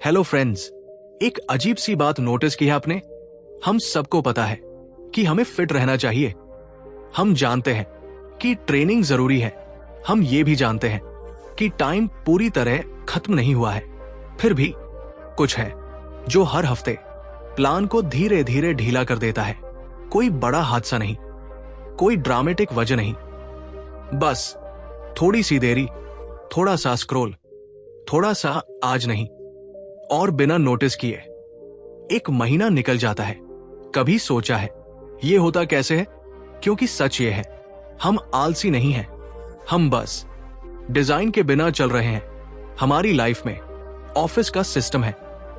Hello friends, एक अजीब सी बात नोटिस की है आपने? हम सबको पता है कि हमें फिट रहना चाहिए। हम जानते हैं कि ट्रेनिंग जरूरी है। हम ये भी जानते हैं कि टाइम पूरी तरह खत्म नहीं हुआ है। फिर भी कुछ है जो हर हफ्ते प्लान को धीरे धीरे ढीला कर देता है। कोई बड़ा हादसा नहीं, कोई ड्रामेटिक वजह नहीं, बस थोड़ी सी देरी, थोड़ा सा स्क्रॉल, थोड़ा सा आज नहीं, और बिना नोटिस किए एक महीना निकल जाता है। कभी सोचा है ये होता कैसे है? क्योंकि सच ये है, हम आलसी नहीं हैं, हम बस डिजाइन के बिना चल रहे हैं। हमारी लाइफ में ऑफिस का सिस्टम है,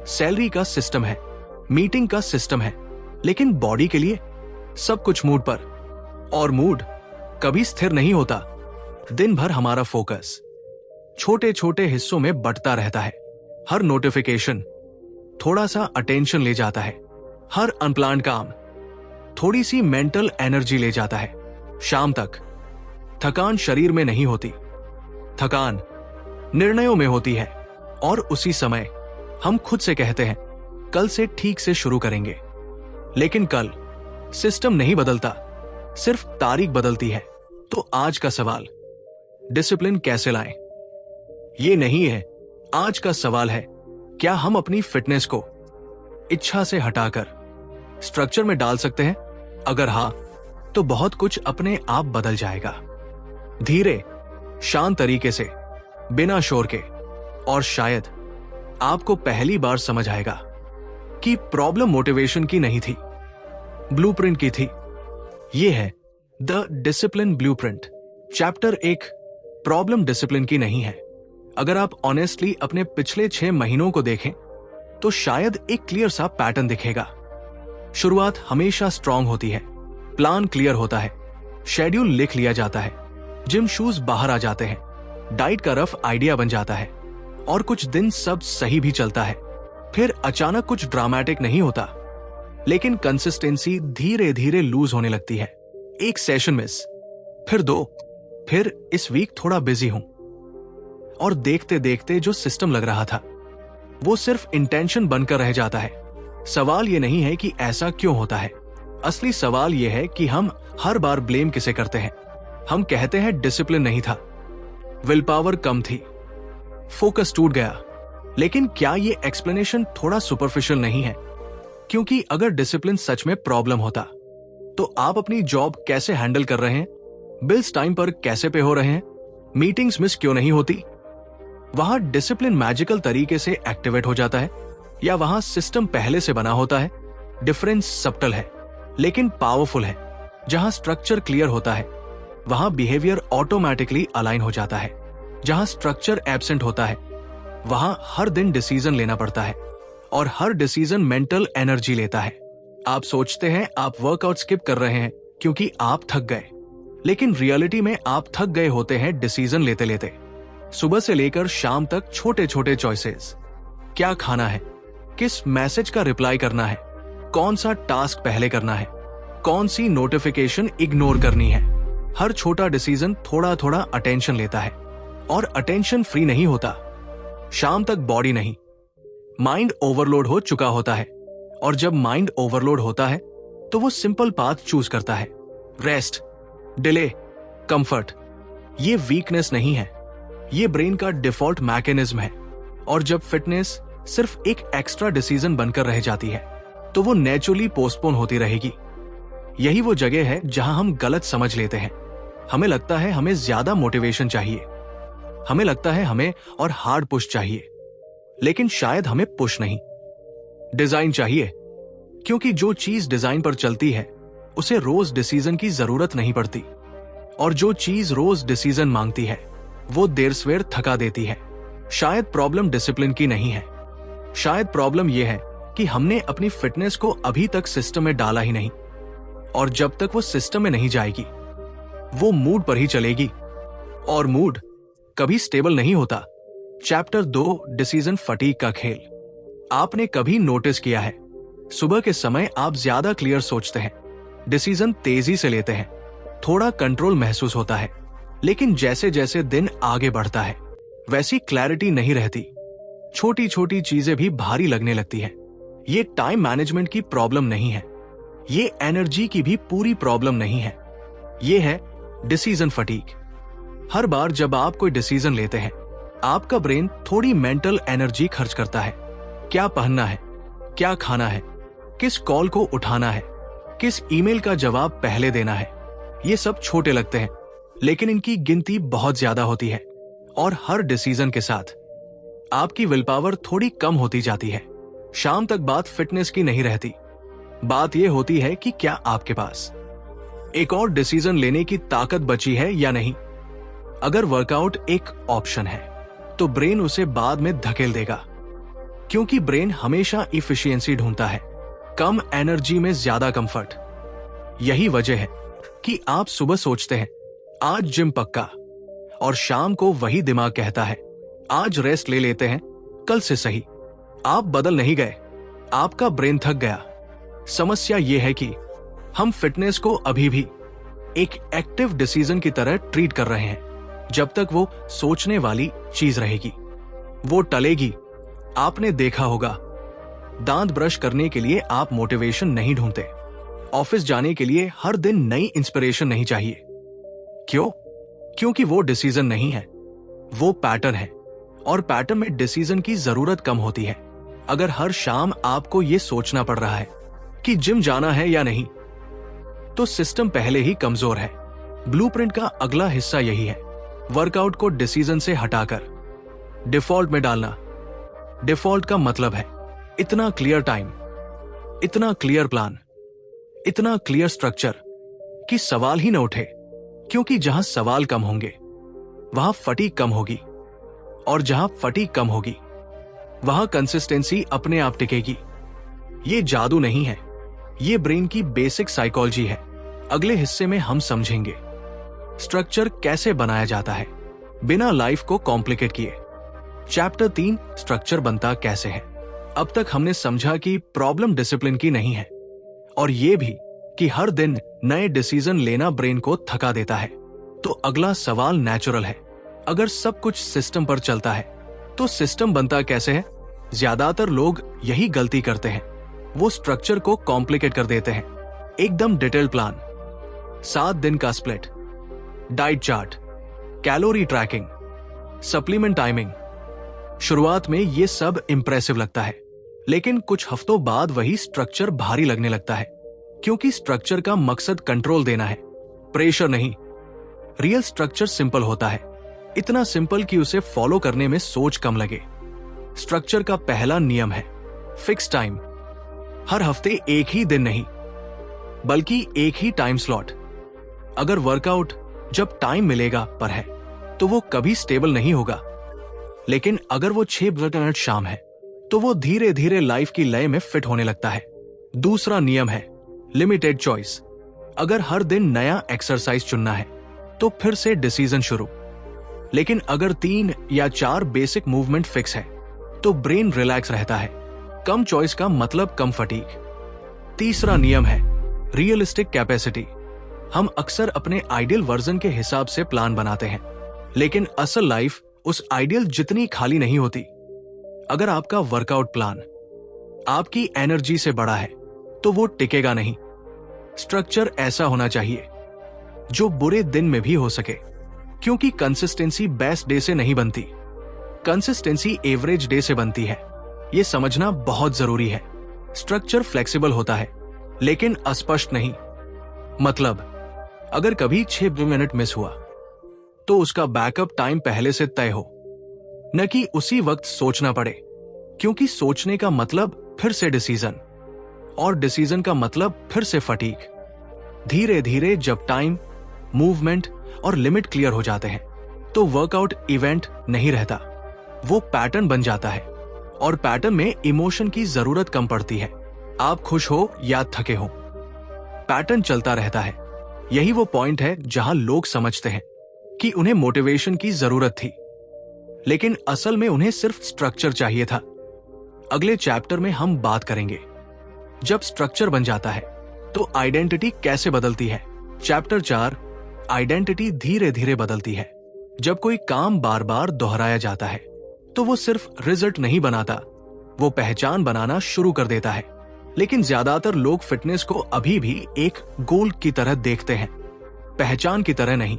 सैलरी का सिस्टम है, मीटिंग का सिस्टम है, लेकिन बॉडी के लिए सब कुछ मूड पर, और मूड कभी स्थिर नहीं होता। दिन भर हमारा फोकस छोटे छोटे हिस्सों में बंटता रहता है। हर नोटिफिकेशन थोड़ा सा अटेंशन ले जाता है, हर अनप्लान्ड काम थोड़ी सी मेंटल एनर्जी ले जाता है। शाम तक थकान शरीर में नहीं होती, थकान निर्णयों में होती है, और उसी समय हम खुद से कहते हैं कल से ठीक से शुरू करेंगे। लेकिन कल सिस्टम नहीं बदलता, सिर्फ तारीख बदलती है। तो आज का सवाल, डिसिप्लिन कैसे लाएं? ये नहीं है। आज का सवाल है, क्या हम अपनी फिटनेस को इच्छा से हटाकर स्ट्रक्चर में डाल सकते हैं? अगर हां, तो बहुत कुछ अपने आप बदल जाएगा। धीरे, शांत तरीके से, बिना शोर के, और शायद आपको पहली बार समझ आएगा कि प्रॉब्लम मोटिवेशन की नहीं थी, ब्लूप्रिंट की थी। यह है the discipline blueprint. Chapter 1, problem discipline की नहीं है। अगर आप ऑनेस्टली अपने पिछले 6 महीनों को देखें तो शायद एक क्लियर सा पैटर्न दिखेगा। शुरुआत हमेशा स्ट्रांग होती है, प्लान क्लियर होता है, शेड्यूल लिख लिया जाता है, जिम शूज बाहर आ जाते हैं, डाइट का रफ आइडिया बन जाता है, और कुछ दिन सब सही भी चलता है। फिर अचानक कुछ ड्रामेटिक नहीं होता, लेकिन कंसिस्टेंसी धीरे धीरे लूज होने लगती है। एक सेशन मिस, फिर 2, फिर इस वीक थोड़ा बिजी हूं, और देखते देखते जो सिस्टम लग रहा था वो सिर्फ इंटेंशन बनकर रह जाता है। सवाल ये नहीं है कि ऐसा क्यों होता है, असली सवाल ये है कि हम हर बार ब्लेम किसे करते हैं। हम कहते हैं डिसिप्लिन नहीं था, विल पावर कम थी, फोकस टूट गया। लेकिन क्या ये एक्सप्लेनेशन थोड़ा सुपरफिशियल नहीं है? क्योंकि अगर डिसिप्लिन सच में प्रॉब्लम होता तो आप अपनी जॉब कैसे हैंडल कर रहे हैं, बिल्स टाइम पर कैसे पे हो रहे हैं, मीटिंग्स मिस क्यों नहीं होती? वहां डिसिप्लिन मैजिकल तरीके से एक्टिवेट हो जाता है, या वहां सिस्टम पहले से बना होता है? डिफरेंस सबटल है लेकिन पावरफुल है। जहां स्ट्रक्चर क्लियर होता है वहां बिहेवियर ऑटोमेटिकली अलाइन हो जाता है। जहां स्ट्रक्चर एब्सेंट होता है वहां हर दिन डिसीजन लेना पड़ता है, और हर डिसीजन मेंटल एनर्जी लेता है। आप सोचते हैं आप वर्कआउट स्किप कर रहे हैं क्योंकि आप थक गए, लेकिन रियलिटी में आप थक गए होते हैं डिसीजन लेते लेते। सुबह से लेकर शाम तक छोटे छोटे चॉइसेस, क्या खाना है, किस मैसेज का रिप्लाई करना है, कौन सा टास्क पहले करना है, कौन सी नोटिफिकेशन इग्नोर करनी है। हर छोटा डिसीजन थोड़ा थोड़ा अटेंशन लेता है, और अटेंशन फ्री नहीं होता। शाम तक बॉडी नहीं, माइंड ओवरलोड हो चुका होता है, और जब माइंड ओवरलोड होता है तो वो सिंपल पाथ चूज करता है, रेस्ट, डिले, कंफर्ट। ये वीकनेस नहीं है, ये ब्रेन का डिफॉल्ट मैकेनिज्म है। और जब फिटनेस सिर्फ एक एक्स्ट्रा डिसीजन बनकर रह जाती है तो वो नेचुरली पोस्टपोन होती रहेगी। यही वो जगह है जहां हम गलत समझ लेते हैं। हमें लगता है हमें ज्यादा मोटिवेशन चाहिए, हमें लगता है हमें और हार्ड पुश चाहिए, लेकिन शायद हमें पुश नहीं, डिजाइन चाहिए। क्योंकि जो चीज डिजाइन पर चलती है उसे रोज डिसीजन की जरूरत नहीं पड़ती, और जो चीज रोज डिसीजन मांगती है वो देर सवेर थका देती है। शायद प्रॉब्लम डिसिप्लिन की नहीं है, शायद प्रॉब्लम यह है कि हमने अपनी फिटनेस को अभी तक सिस्टम में डाला ही नहीं, और जब तक वो सिस्टम में नहीं जाएगी वो मूड पर ही चलेगी, और मूड कभी स्टेबल नहीं होता। चैप्टर 2, डिसीजन फटीग का खेल। आपने कभी नोटिस किया है सुबह के समय आप ज्यादा क्लियर सोचते हैं, डिसीजन तेजी से लेते हैं, थोड़ा कंट्रोल महसूस होता है, लेकिन जैसे जैसे दिन आगे बढ़ता है वैसी क्लैरिटी नहीं रहती। छोटी छोटी चीजें भी भारी लगने लगती है। ये टाइम मैनेजमेंट की प्रॉब्लम नहीं है, ये एनर्जी की भी पूरी प्रॉब्लम नहीं है, ये है डिसीजन फटीग। हर बार जब आप कोई डिसीजन लेते हैं, आपका ब्रेन थोड़ी मेंटल एनर्जी खर्च करता है। क्या पहनना है, क्या खाना है, किस कॉल को उठाना है, किस ईमेल का जवाब पहले देना है। ये सब छोटे लगते हैं, लेकिन इनकी गिनती बहुत ज्यादा होती है। और हर डिसीजन के साथ आपकी विल पावर थोड़ी कम होती जाती है। शाम तक बात फिटनेस की नहीं रहती, बात यह होती है कि क्या आपके पास एक और डिसीजन लेने की ताकत बची है या नहीं। अगर वर्कआउट एक ऑप्शन है, तो ब्रेन उसे बाद में धकेल देगा, क्योंकि ब्रेन हमेशा इफिशियंसी ढूंढता है, कम एनर्जी में ज्यादा कंफर्ट। यही वजह है कि आप सुबह सोचते हैं आज जिम पक्का, और शाम को वही दिमाग कहता है आज रेस्ट ले लेते हैं, कल से सही। आप बदल नहीं गए, आपका ब्रेन थक गया। समस्या यह है कि हम फिटनेस को अभी भी एक एक्टिव डिसीजन की तरह ट्रीट कर रहे हैं। जब तक वो सोचने वाली चीज रहेगी, वो टलेगी। आपने देखा होगा, दांत ब्रश करने के लिए आप मोटिवेशन नहीं ढूंढते, ऑफिस जाने के लिए हर दिन नई इंस्पिरेशन नहीं चाहिए। क्यों? क्योंकि वो डिसीजन नहीं है, वो पैटर्न है, और पैटर्न में डिसीजन की जरूरत कम होती है। अगर हर शाम आपको यह सोचना पड़ रहा है कि जिम जाना है या नहीं, तो सिस्टम पहले ही कमजोर है। ब्लूप्रिंट का अगला हिस्सा यही है, वर्कआउट को डिसीजन से हटाकर डिफॉल्ट में डालना। डिफॉल्ट का मतलब है इतना क्लियर टाइम, इतना क्लियर प्लान, इतना क्लियर स्ट्रक्चर कि सवाल ही न उठे। क्योंकि जहां सवाल कम होंगे, वहां फटीग कम होगी, और जहां फटीग कम होगी, वहां कंसिस्टेंसी अपने आप टिकेगी। ये जादू नहीं है, ये ब्रेन की बेसिक साइकोलॉजी है। अगले हिस्से में हम समझेंगे स्ट्रक्चर कैसे बनाया जाता है बिना लाइफ को कॉम्प्लिकेट किए। चैप्टर 3, स्ट्रक्चर बनता कैसे है। अब तक हमने समझा कि प्रॉब्लम डिसिप्लिन की नहीं है, और यह भी कि हर दिन नए डिसीजन लेना ब्रेन को थका देता है। तो अगला सवाल नेचुरल है, अगर सब कुछ सिस्टम पर चलता है तो सिस्टम बनता कैसे है। ज्यादातर लोग यही गलती करते हैं, वो स्ट्रक्चर को कॉम्प्लिकेट कर देते हैं। एकदम डिटेल प्लान, 7 दिन का split, diet chart, calorie tracking, supplement timing. शुरुआत में ये सब इंप्रेसिव लगता है, लेकिन कुछ हफ्तों बाद वही स्ट्रक्चर भारी लगने लगता है, क्योंकि स्ट्रक्चर का मकसद कंट्रोल देना है, प्रेशर नहीं। रियल स्ट्रक्चर सिंपल होता है, इतना सिंपल कि उसे फॉलो करने में सोच कम लगे। स्ट्रक्चर का पहला नियम है फिक्स टाइम। हर हफ्ते एक ही दिन नहीं, बल्कि एक ही टाइम स्लॉट। अगर वर्कआउट जब टाइम मिलेगा पर है, तो वो कभी स्टेबल नहीं होगा। लेकिन अगर वो 6 मिनट शाम है, तो वो धीरे धीरे लाइफ की लय में फिट होने लगता है। दूसरा नियम है लिमिटेड चॉइस। अगर हर दिन नया एक्सरसाइज चुनना है, तो फिर से डिसीजन शुरू। लेकिन अगर 3 या 4 बेसिक मूवमेंट फिक्स है, तो ब्रेन रिलैक्स रहता है। कम चॉइस का मतलब कम फटीग। तीसरा नियम है रियलिस्टिक कैपेसिटी। हम अक्सर अपने आइडियल वर्जन के हिसाब से प्लान बनाते हैं, लेकिन असल लाइफ उस आइडियल जितनी खाली नहीं होती। अगर आपका वर्कआउट प्लान आपकी एनर्जी से बड़ा है, तो वो टिकेगा नहीं। स्ट्रक्चर ऐसा होना चाहिए जो बुरे दिन में भी हो सके, क्योंकि कंसिस्टेंसी बेस्ट डे से नहीं बनती, कंसिस्टेंसी एवरेज डे से बनती है। यह समझना बहुत जरूरी है। स्ट्रक्चर फ्लेक्सिबल होता है, लेकिन अस्पष्ट नहीं। मतलब अगर कभी 6 मिनट मिस हुआ, तो उसका बैकअप टाइम पहले से तय हो, न कि उसी वक्त सोचना पड़े। क्योंकि सोचने का मतलब फिर से डिसीजन, और डिसीजन का मतलब फिर से फटीग। धीरे धीरे जब टाइम, मूवमेंट और लिमिट क्लियर हो जाते हैं, तो वर्कआउट इवेंट नहीं रहता, वो पैटर्न बन जाता है। और पैटर्न में इमोशन की जरूरत कम पड़ती है। आप खुश हो या थके हो, पैटर्न चलता रहता है। यही वो पॉइंट है जहां लोग समझते हैं कि उन्हें मोटिवेशन की जरूरत थी, लेकिन असल में उन्हें सिर्फ स्ट्रक्चर चाहिए था। अगले चैप्टर में हम बात करेंगे जब स्ट्रक्चर बन जाता है तो आइडेंटिटी कैसे बदलती है। चैप्टर 4, आइडेंटिटी धीरे धीरे बदलती है। जब कोई काम बार बार दोहराया जाता है, तो वो सिर्फ रिजल्ट नहीं बनाता, वो पहचान बनाना शुरू कर देता है। लेकिन ज्यादातर लोग फिटनेस को अभी भी एक गोल की तरह देखते हैं, पहचान की तरह नहीं।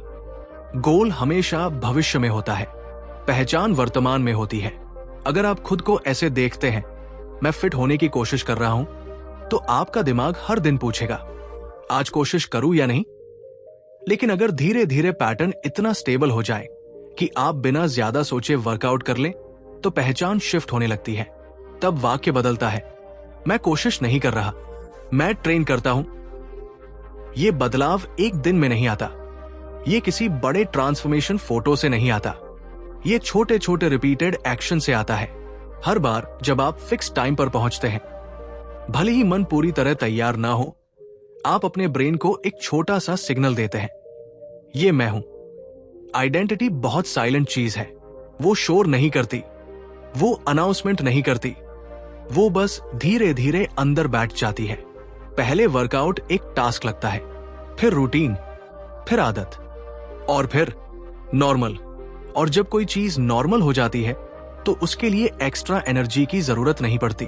गोल हमेशा भविष्य में होता है, पहचान वर्तमान में होती है। अगर आप खुद को ऐसे देखते हैं, मैं फिट होने की कोशिश कर रहा हूं, तो आपका दिमाग हर दिन पूछेगा, आज कोशिश करूं या नहीं। लेकिन अगर धीरे धीरे पैटर्न इतना स्टेबल हो जाए कि आप बिना ज्यादा सोचे वर्कआउट कर लें, तो पहचान शिफ्ट होने लगती है। तब वाक्य बदलता है, मैं कोशिश नहीं कर रहा, मैं ट्रेन करता हूं। यह बदलाव एक दिन में नहीं आता, यह किसी बड़े ट्रांसफॉर्मेशन फोटो से नहीं आता, यह छोटे छोटे रिपीटेड एक्शन से आता है। हर बार जब आप फिक्स टाइम पर पहुंचते हैं, भले ही मन पूरी तरह तैयार ना हो, आप अपने ब्रेन को एक छोटा सा सिग्नल देते हैं, ये मैं हूं। आइडेंटिटी बहुत साइलेंट चीज है, वो शोर नहीं करती, वो अनाउंसमेंट नहीं करती, वो बस धीरे धीरे अंदर बैठ जाती है। पहले वर्कआउट एक टास्क लगता है, फिर रूटीन, फिर आदत, और फिर नॉर्मल। और जब कोई चीज नॉर्मल हो जाती है, तो उसके लिए एक्स्ट्रा एनर्जी की जरूरत नहीं पड़ती।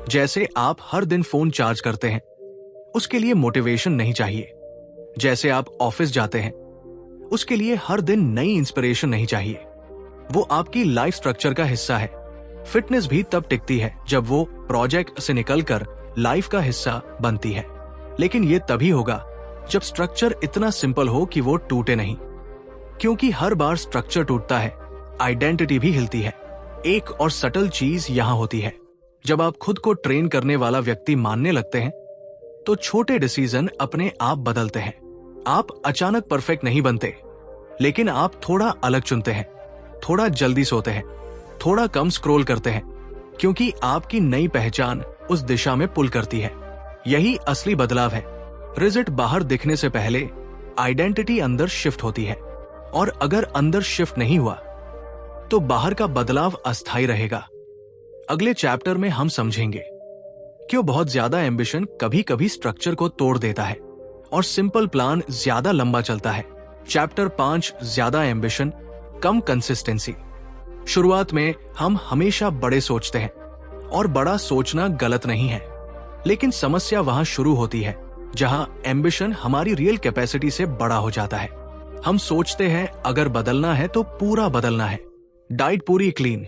जैसे आप हर दिन फोन चार्ज करते हैं, उसके लिए मोटिवेशन नहीं चाहिए। जैसे आप ऑफिस जाते हैं, उसके लिए हर दिन नई इंस्पिरेशन नहीं चाहिए। वो आपकी लाइफ स्ट्रक्चर का हिस्सा है। फिटनेस भी तब टिकती है जब वो प्रोजेक्ट से निकलकर लाइफ का हिस्सा बनती है। लेकिन ये तभी होगा जब स्ट्रक्चर इतना सिंपल हो कि वो टूटे नहीं। क्योंकि हर बार स्ट्रक्चर टूटता है, आइडेंटिटी भी हिलती है। एक और सटल चीज यहां होती है, जब आप खुद को ट्रेन करने वाला व्यक्ति मानने लगते हैं, तो छोटे डिसीजन अपने आप बदलते हैं। आप अचानक परफेक्ट नहीं बनते, लेकिन आप थोड़ा अलग चुनते हैं, थोड़ा जल्दी सोते हैं, थोड़ा कम स्क्रॉल करते हैं, क्योंकि आपकी नई पहचान उस दिशा में पुल करती है। यही असली बदलाव है। रिजल्ट बाहर दिखने से पहले आइडेंटिटी अंदर शिफ्ट होती है, और अगर अंदर शिफ्ट नहीं हुआ, तो बाहर का बदलाव अस्थायी रहेगा। अगले चैप्टर में हम समझेंगे क्यों बहुत ज्यादा एम्बिशन कभी कभी स्ट्रक्चर को तोड़ देता है, और सिंपल प्लान ज्यादा लंबा चलता है। चैप्टर 5, ज्यादा एम्बिशन कम कंसिस्टेंसी। शुरुआत में हम हमेशा बड़े सोचते हैं, और बड़ा सोचना गलत नहीं है, लेकिन समस्या वहां शुरू होती है जहां एम्बिशन हमारी रियल कैपेसिटी से बड़ा हो जाता है। हम सोचते हैं अगर बदलना है तो पूरा बदलना है, डाइट पूरी क्लीन,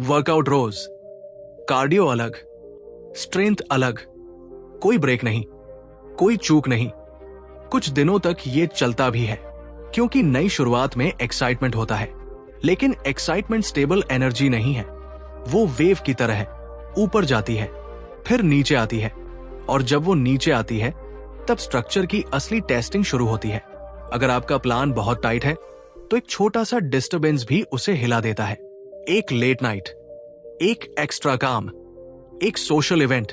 वर्कआउट रोज, कार्डियो अलग, स्ट्रेंथ अलग, कोई ब्रेक नहीं, कोई चूक नहीं। कुछ दिनों तक ये चलता भी है, क्योंकि नई शुरुआत में एक्साइटमेंट होता है। लेकिन एक्साइटमेंट स्टेबल एनर्जी नहीं है, वो वेव की तरह है, ऊपर जाती है, फिर नीचे आती है, और जब वो नीचे आती है, तब स्ट्रक्चर की असली टेस्टिंग शुरू होती है। अगर आपका प्लान बहुत टाइट है, तो एक छोटा सा डिस्टरबेंस भी उसे हिला देता है। एक लेट नाइट, एक एक्स्ट्रा काम, एक सोशल इवेंट,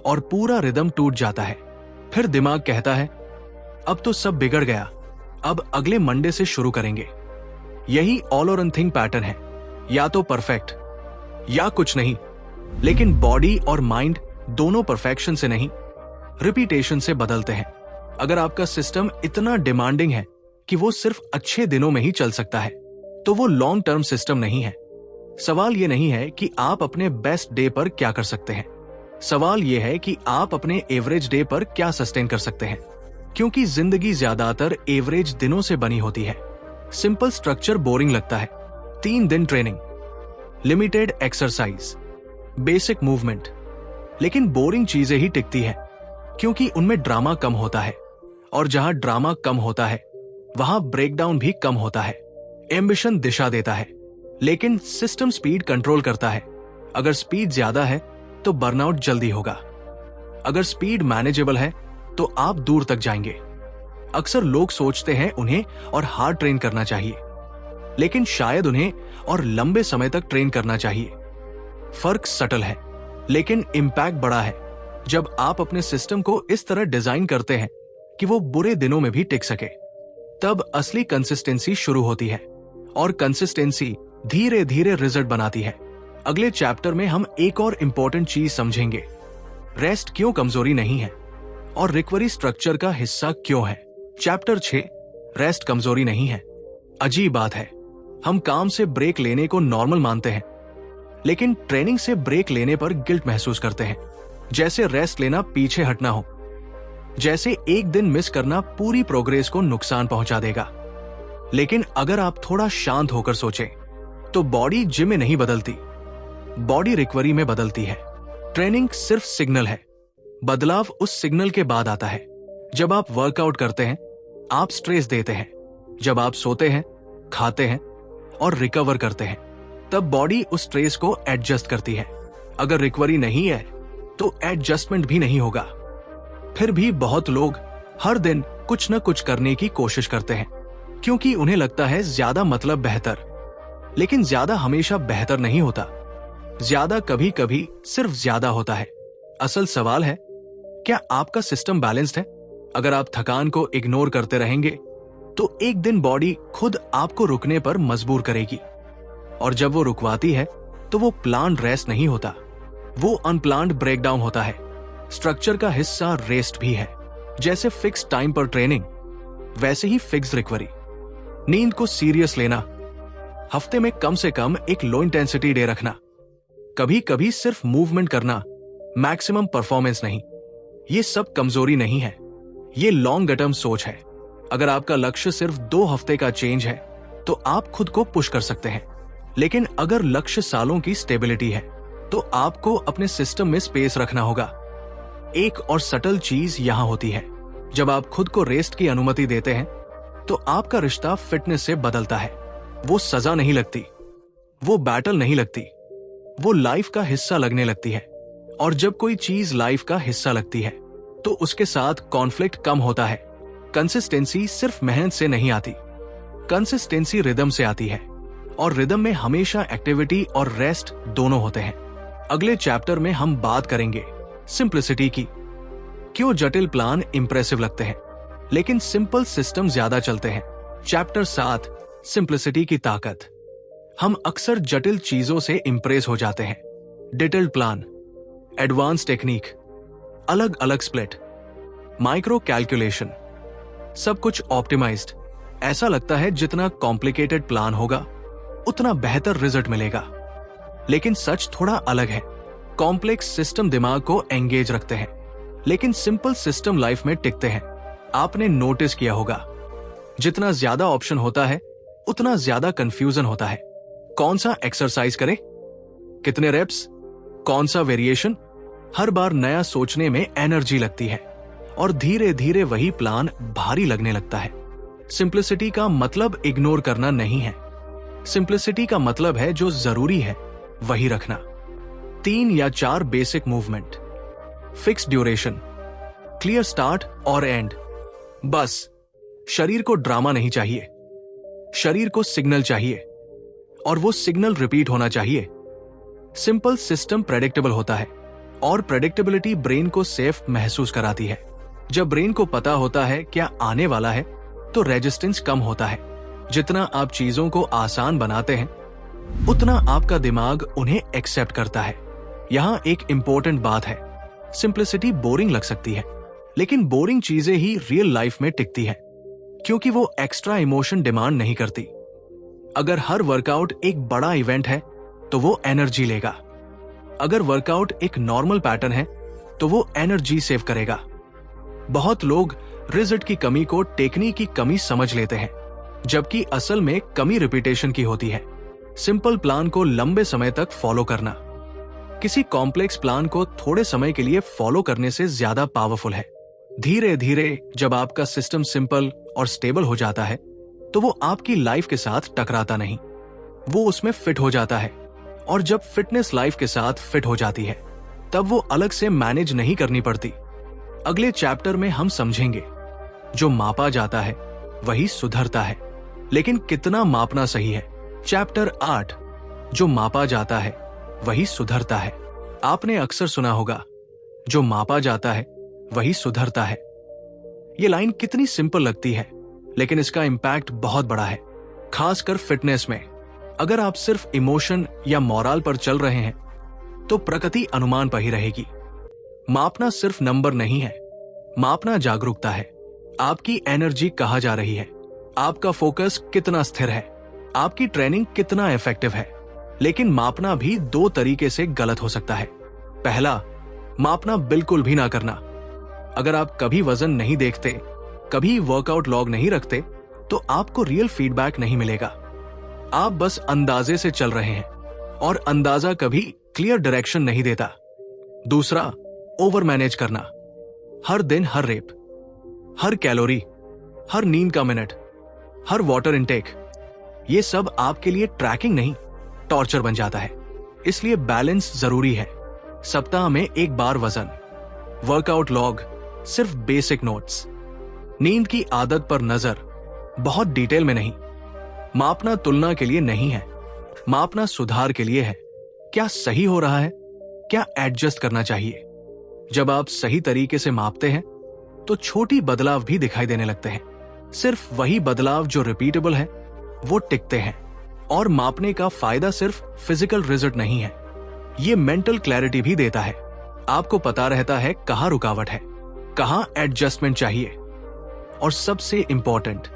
और पूरा रिदम टूट जाता है। फिर दिमाग कहता है, अब तो सब बिगड़ गया, अब अगले मंडे से शुरू करेंगे। यही ऑल और नथिंग पैटर्न है, या तो परफेक्ट या कुछ नहीं। लेकिन बॉडी और माइंड दोनों परफेक्शन से नहीं, रिपीटेशन से बदलते हैं। अगर आपका सिस्टम इतना डिमांडिंग है कि वो सिर्फ अच्छे दिनों में ही चल सकता है, तो वो लॉन्ग टर्म सिस्टम नहीं है। सवाल ये नहीं है कि आप अपने बेस्ट डे पर क्या कर सकते हैं, सवाल ये है कि आप अपने एवरेज डे पर क्या सस्टेन कर सकते हैं। क्योंकि जिंदगी ज्यादातर एवरेज दिनों से बनी होती है। सिंपल स्ट्रक्चर बोरिंग लगता है। 3 दिन training, limited exercise, basic movement, लेकिन बोरिंग चीजें ही टिकती है, क्योंकि उनमें ड्रामा कम होता है, और जहां ड्रामा कम होता है, वहां ब्रेकडाउन भी कम होता है। एम्बिशन दिशा देता है, लेकिन सिस्टम स्पीड कंट्रोल करता है। अगर स्पीड ज्यादा है, तो बर्नआउट जल्दी होगा। अगर स्पीड मैनेजेबल है, तो आप दूर तक जाएंगे। अक्सर लोग सोचते हैं उन्हें और हार्ड ट्रेन करना चाहिए, लेकिन शायद उन्हें और लंबे समय तक ट्रेन करना चाहिए। फर्क सटल है, लेकिन इम्पैक्ट बड़ा है। जब आप अपने सिस्टम को इस तरह डिजाइन करते हैं कि वो बुरे दिनों में भी टिक सके, तब असली कंसिस्टेंसी शुरू होती है, और कंसिस्टेंसी धीरे धीरे रिजल्ट बनाती है। अगले चैप्टर में हम एक और इंपॉर्टेंट चीज समझेंगे, रेस्ट क्यों कमजोरी नहीं है, और रिकवरी स्ट्रक्चर का हिस्सा क्यों है। चैप्टर 6, रेस्ट कमजोरी नहीं है। अजीब बात है, हम काम से ब्रेक लेने को नॉर्मल मानते हैं, लेकिन ट्रेनिंग से ब्रेक लेने पर गिल्ट महसूस करते हैं, जैसे रेस्ट लेना पीछे हटना हो, जैसे एक दिन मिस करना पूरी प्रोग्रेस को नुकसान पहुंचा देगा। लेकिन अगर आप थोड़ा शांत होकर सोचें, तो बॉडी जिम में नहीं बदलती, बॉडी रिकवरी में बदलती है। ट्रेनिंग सिर्फ सिग्नल है, बदलाव उस सिग्नल के बाद आता है। जब आप वर्कआउट करते हैं, आप स्ट्रेस देते हैं। जब आप सोते हैं, खाते हैं और रिकवर करते हैं, तब बॉडी उस स्ट्रेस को एडजस्ट करती है। अगर रिकवरी नहीं है, तो एडजस्टमेंट भी नहीं होगा। फिर भी बहुत लोग हर दिन कुछ न कुछ करने की कोशिश करते हैं, क्योंकि उन्हें लगता है ज्यादा मतलब बेहतर। लेकिन ज्यादा हमेशा बेहतर नहीं होता। ज्यादा कभी कभी सिर्फ ज्यादा होता है। असल सवाल है, क्या आपका सिस्टम बैलेंस्ड है? अगर आप थकान को इग्नोर करते रहेंगे, तो एक दिन बॉडी खुद आपको रुकने पर मजबूर करेगी। और जब वो रुकवाती है, तो वो प्लान्ड रेस्ट नहीं होता, वो अनप्लान्ड ब्रेकडाउन होता है। स्ट्रक्चर का हिस्सा रेस्ट भी है। जैसे फिक्स टाइम पर ट्रेनिंग, वैसे ही फिक्स रिकवरी। नींद को सीरियस लेना, हफ्ते में कम से कम एक लो इंटेंसिटी डे रखना, कभी कभी सिर्फ मूवमेंट करना, मैक्सिमम परफॉर्मेंस नहीं। ये सब कमजोरी नहीं है, ये लॉन्ग टर्म सोच है। अगर आपका लक्ष्य सिर्फ 2 हफ्ते का चेंज है, तो आप खुद को पुश कर सकते हैं। लेकिन अगर लक्ष्य सालों की स्टेबिलिटी है, तो आपको अपने सिस्टम में स्पेस रखना होगा। एक और सटल चीज यहां होती है, जब आप खुद को रेस्ट की अनुमति देते हैं, तो आपका रिश्ता फिटनेस से बदलता है। वो सजा नहीं लगती, वो बैटल नहीं लगती, वो लाइफ का हिस्सा लगने लगती है। और जब कोई चीज लाइफ का हिस्सा लगती है, तो उसके साथ कॉन्फ्लिक्ट कम होता है। कंसिस्टेंसी सिर्फ मेहनत से नहीं आती, कंसिस्टेंसी रिदम से आती है। और रिदम में हमेशा एक्टिविटी और रेस्ट दोनों होते हैं। अगले चैप्टर में हम बात करेंगे सिंप्लिसिटी की। क्यों जटिल प्लान इंप्रेसिव लगते हैं, लेकिन सिंपल सिस्टम ज्यादा चलते हैं। चैप्टर 7, सिंप्लिसिटी की ताकत। हम अक्सर जटिल चीजों से इंप्रेस हो जाते हैं। डिटेल्ड प्लान, एडवांस टेक्निक, अलग अलग स्प्लिट, माइक्रो कैलकुलेशन, सब कुछ ऑप्टिमाइज्ड। ऐसा लगता है जितना कॉम्प्लिकेटेड प्लान होगा, उतना बेहतर रिजल्ट मिलेगा। लेकिन सच थोड़ा अलग है। कॉम्प्लेक्स सिस्टम दिमाग को एंगेज रखते हैं, लेकिन सिंपल सिस्टम लाइफ में टिकते हैं। आपने नोटिस किया होगा, जितना ज्यादा ऑप्शन होता है, उतना ज्यादा कंफ्यूजन होता है। कौन सा एक्सरसाइज करें, कितने रेप्स, कौन सा वेरिएशन, हर बार नया सोचने में एनर्जी लगती है, और धीरे धीरे वही प्लान भारी लगने लगता है। सिंप्लिसिटी का मतलब इग्नोर करना नहीं है। सिंप्लिसिटी का मतलब है जो जरूरी है वही रखना। 3 या 4 basic movement, fix duration, clear start और एंड। बस शरीर को ड्रामा नहीं चाहिए, शरीर को सिग्नल चाहिए, और वो सिग्नल रिपीट होना चाहिए। सिंपल सिस्टम प्रेडिक्टेबल होता है, और प्रेडिक्टेबिलिटी ब्रेन को सेफ महसूस कराती है। जब ब्रेन को पता होता है क्या आने वाला है, तो रेजिस्टेंस कम होता है। जितना आप चीजों को आसान बनाते हैं, उतना आपका दिमाग उन्हें एक्सेप्ट करता है। यहाँ एक इंपॉर्टेंट बात है, सिंप्लिसिटी बोरिंग लग सकती है, लेकिन बोरिंग चीजें ही रियल लाइफ में टिकती है, क्योंकि वो एक्स्ट्रा इमोशन डिमांड नहीं करती। अगर हर वर्कआउट एक बड़ा इवेंट है, तो वो एनर्जी लेगा। अगर वर्कआउट एक नॉर्मल पैटर्न है, तो वो एनर्जी सेव करेगा। बहुत लोग रिजल्ट की कमी को टेक्निक की कमी समझ लेते हैं, जबकि असल में कमी रिपीटेशन की होती है। सिंपल प्लान को लंबे समय तक फॉलो करना किसी कॉम्प्लेक्स प्लान को थोड़े समय के लिए फॉलो करने से ज्यादा पावरफुल है। धीरे धीरे जब आपका सिस्टम सिंपल और स्टेबल हो जाता है, तो वो आपकी लाइफ के साथ टकराता नहीं, वो उसमें फिट हो जाता है। और जब फिटनेस लाइफ के साथ फिट हो जाती है, तब वो अलग से मैनेज नहीं करनी पड़ती। अगले चैप्टर में हम समझेंगे, जो मापा जाता है वही सुधरता है, लेकिन कितना मापना सही है। चैप्टर 8, जो मापा जाता है वही सुधरता है। आपने अक्सर सुना होगा, जो मापा जाता है वही सुधरता है। ये लाइन कितनी सिंपल लगती है, लेकिन इसका इंपैक्ट बहुत बड़ा है, खासकर फिटनेस में। अगर आप सिर्फ इमोशन या मोरल पर चल रहे हैं, तो प्रकृति अनुमान पर ही रहेगी। मापना सिर्फ नंबर नहीं है, मापना जागरूकता है। आपकी एनर्जी कहाँ जा रही है, आपका फोकस कितना स्थिर है, आपकी ट्रेनिंग कितना इफेक्टिव है। लेकिन मापना भी दो तरीके से गलत हो सकता है। पहला, मापना बिल्कुल भी ना करना। अगर आप कभी वजन नहीं देखते, कभी वर्कआउट लॉग नहीं रखते, तो आपको रियल फीडबैक नहीं मिलेगा। आप बस अंदाजे से चल रहे हैं और अंदाजा कभी क्लियर डायरेक्शन नहीं देता। दूसरा, ओवर मैनेज करना। हर दिन हर रेप, हर कैलोरी, हर नींद का मिनट, हर वाटर इनटेक, ये सब आपके लिए ट्रैकिंग नहीं, टॉर्चर बन जाता है। इसलिए बैलेंस जरूरी है। सप्ताह में एक बार वजन, वर्कआउट लॉग, सिर्फ बेसिक नोट्स। नींद की आदत पर नजर, बहुत डिटेल में नहीं। मापना तुलना के लिए नहीं है, मापना सुधार के लिए है। क्या सही हो रहा है, क्या एडजस्ट करना चाहिए। जब आप सही तरीके से मापते हैं तो छोटी बदलाव भी दिखाई देने लगते हैं। सिर्फ वही बदलाव जो रिपीटेबल है वो टिकते हैं। और मापने का फायदा सिर्फ फिजिकल रिजल्ट नहीं है, ये मेंटल क्लैरिटी भी देता है। आपको पता रहता है कहां रुकावट है, कहां एडजस्टमेंट चाहिए। और सबसे इंपॉर्टेंट,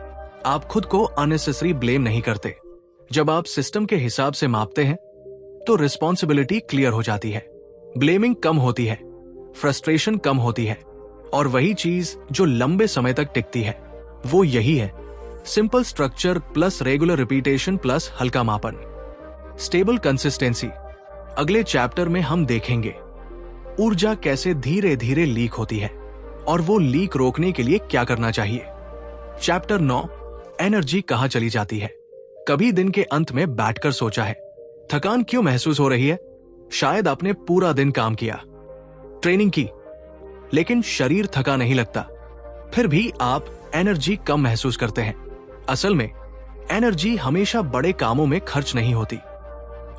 आप खुद को अननेसेसरी ब्लेम नहीं करते। जब आप सिस्टम के हिसाब से मापते हैं तो रिस्पॉन्सिबिलिटी क्लियर हो जाती है, ब्लेमिंग कम होती है, फ्रस्ट्रेशन कम होती है। और वही चीज जो लंबे समय तक टिकती है वो यही है, simple structure plus regular repetition plus हल्का मापन, स्टेबल कंसिस्टेंसी। अगले चैप्टर में हम देखेंगे ऊर्जा कैसे धीरे धीरे लीक होती है और वो लीक रोकने के लिए क्या करना चाहिए। चैप्टर 9, एनर्जी कहां चली जाती है। कभी दिन के अंत में बैठकर सोचा है थकान क्यों महसूस हो रही है। शायद आपने पूरा दिन काम किया, ट्रेनिंग की, लेकिन शरीर थका नहीं लगता, फिर भी आप एनर्जी कम महसूस करते हैं। असल में एनर्जी हमेशा बड़े कामों में खर्च नहीं होती,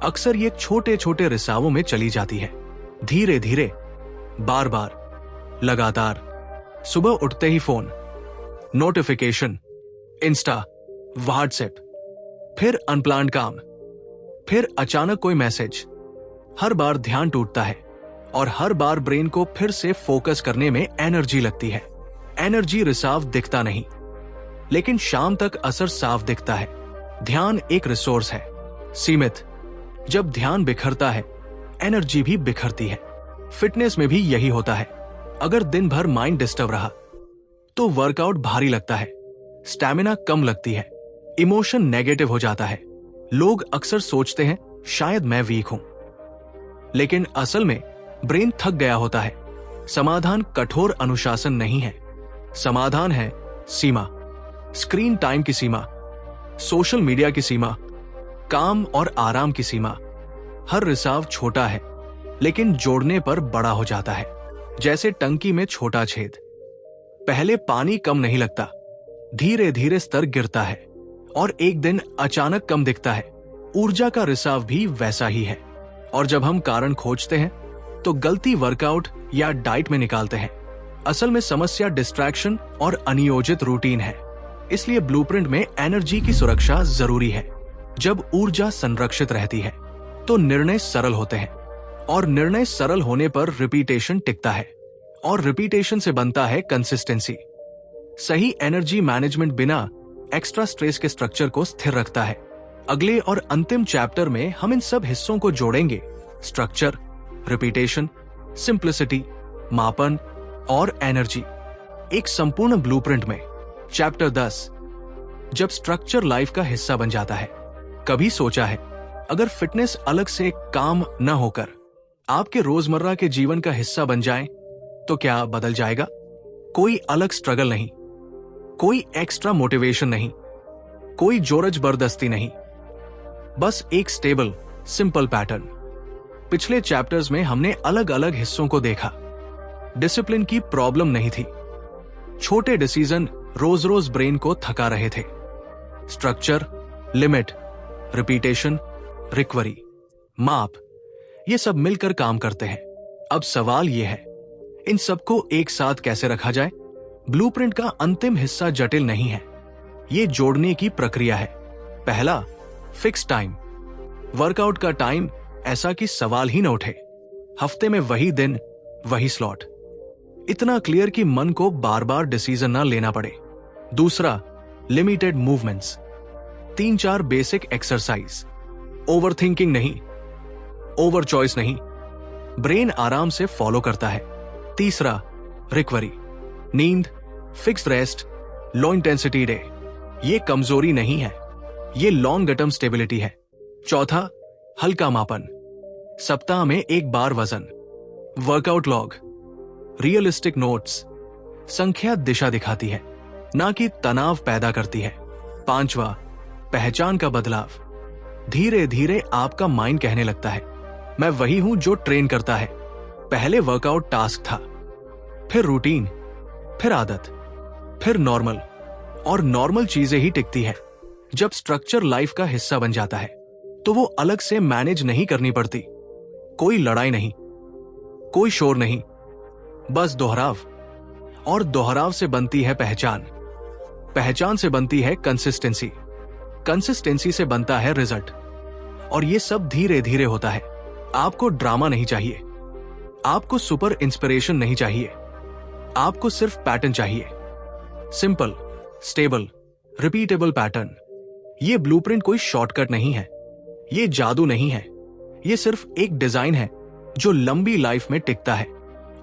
अक्सर ये छोटे छोटे रिसावों में चली जाती है। धीरे धीरे, बार बार, लगातार। सुबह उठते ही फोन, नोटिफिकेशन, इंस्टा, व्हाट्सएप, फिर अनप्लान्ड काम, फिर अचानक कोई मैसेज। हर बार ध्यान टूटता है और हर बार ब्रेन को फिर से फोकस करने में एनर्जी लगती है। एनर्जी रिसाव दिखता नहीं, लेकिन शाम तक असर साफ दिखता है। ध्यान एक रिसोर्स है, सीमित। जब ध्यान बिखरता है, एनर्जी भी बिखरती है। फिटनेस में भी यही होता है। अगर दिन भर माइंड डिस्टर्ब रहा तो वर्कआउट भारी लगता है, स्टैमिना कम लगती है, इमोशन नेगेटिव हो जाता है। लोग अक्सर सोचते हैं शायद मैं वीक हूं, लेकिन असल में ब्रेन थक गया होता है। समाधान कठोर अनुशासन नहीं है, समाधान है सीमा। स्क्रीन टाइम की सीमा, सोशल मीडिया की सीमा, काम और आराम की सीमा। हर रिसाव छोटा है, लेकिन जोड़ने पर बड़ा हो जाता है, जैसे टंकी में छोटा छेद। पहले पानी कम नहीं लगता, धीरे धीरे स्तर गिरता है और एक दिन अचानक कम दिखता है। ऊर्जा का रिसाव भी वैसा ही है। और जब हम कारण खोजते हैं तो गलती वर्कआउट या डाइट में निकालते हैं। असल में समस्या डिस्ट्रैक्शन और अनियोजित रूटीन है। इसलिए ब्लूप्रिंट में एनर्जी की सुरक्षा जरूरी है। जब ऊर्जा संरक्षित रहती है तो निर्णय सरल होते हैं, और निर्णय सरल होने पर रिपीटेशन टिकता है, और रिपीटेशन से बनता है कंसिस्टेंसी। सही एनर्जी मैनेजमेंट बिना एक्स्ट्रा स्ट्रेस के स्ट्रक्चर को स्थिर रखता है। अगले और अंतिम चैप्टर में हम इन सब हिस्सों को जोड़ेंगे, स्ट्रक्चर, रिपीटेशन, सिंप्लिसिटी, मापन और एनर्जी, एक संपूर्ण ब्लूप्रिंट में। चैप्टर 10, जब स्ट्रक्चर लाइफ का हिस्सा बन जाता है। कभी सोचा है अगर फिटनेस अलग से काम न होकर आपके रोजमर्रा के जीवन का हिस्सा बन जाए तो क्या बदल जाएगा? कोई अलग स्ट्रगल नहीं, कोई एक्स्ट्रा मोटिवेशन नहीं, कोई जोर जबरदस्ती नहीं, बस एक स्टेबल सिंपल पैटर्न। पिछले चैप्टर्स में हमने अलग अलग हिस्सों को देखा। डिसिप्लिन की प्रॉब्लम नहीं थी, छोटे डिसीजन रोज रोज ब्रेन को थका रहे थे। स्ट्रक्चर, लिमिट, रिपीटेशन, रिकवरी, माप, ये सब मिलकर काम करते हैं। अब सवाल यह है, इन सबको एक साथ कैसे रखा जाए? ब्लूप्रिंट का अंतिम हिस्सा जटिल नहीं है, ये जोड़ने की प्रक्रिया है। पहला, फिक्स टाइम। वर्कआउट का टाइम ऐसा कि सवाल ही न उठे, हफ्ते में वही दिन, वही स्लॉट, इतना क्लियर कि मन को बार बार डिसीजन ना लेना पड़े। दूसरा, limited movements. 3-4 basic exercise. Over thinking नहीं, ओवर चॉइस नहीं, ब्रेन आराम से फॉलो करता है। तीसरा, रिकवरी, नींद, fixed rest, low intensity day. ये कमजोरी नहीं है, ये लॉन्ग टर्म स्टेबिलिटी है। चौथा, हल्का मापन, सप्ताह में 1 बार वजन। वर्कआउट लॉग, रियलिस्टिक नोट्स, संख्या दिशा दिखाती है, ना कि तनाव पैदा करती है। 5वां, पहचान का बदलाव, धीरे धीरे आपका माइंड कहने लगता है, मैं वही हूं जो ट्रेन करता है। पहले वर्कआउट टास्क था, फिर रूटीन, फिर आदत, फिर नॉर्मल, और नॉर्मल चीजें ही टिकती है। जब स्ट्रक्चर लाइफ का हिस्सा बन जाता है तो वो अलग से मैनेज नहीं करनी पड़ती। कोई लड़ाई नहीं, कोई शोर नहीं, बस दोहराव, और दोहराव से बनती है पहचान, पहचान से बनती है कंसिस्टेंसी, कंसिस्टेंसी से बनता है रिजल्ट। और ये सब धीरे धीरे होता है। आपको ड्रामा नहीं चाहिए, आपको सुपर इंस्पिरेशन नहीं चाहिए, आपको सिर्फ पैटर्न चाहिए। Simple, stable, repeatable pattern. ये ब्लूप्रिंट कोई शॉर्टकट नहीं है, ये जादू नहीं है, ये सिर्फ एक डिजाइन है जो लंबी लाइफ में टिकता है।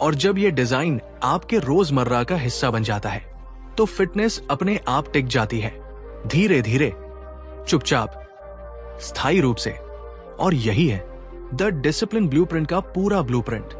और जब ये डिजाइन आपके रोजमर्रा का हिस्सा बन जाता है तो फिटनेस अपने आप टिक जाती है, धीरे धीरे, चुपचाप, स्थायी रूप से। और यही है द डिसिप्लिन ब्लूप्रिंट का पूरा ब्लूप्रिंट।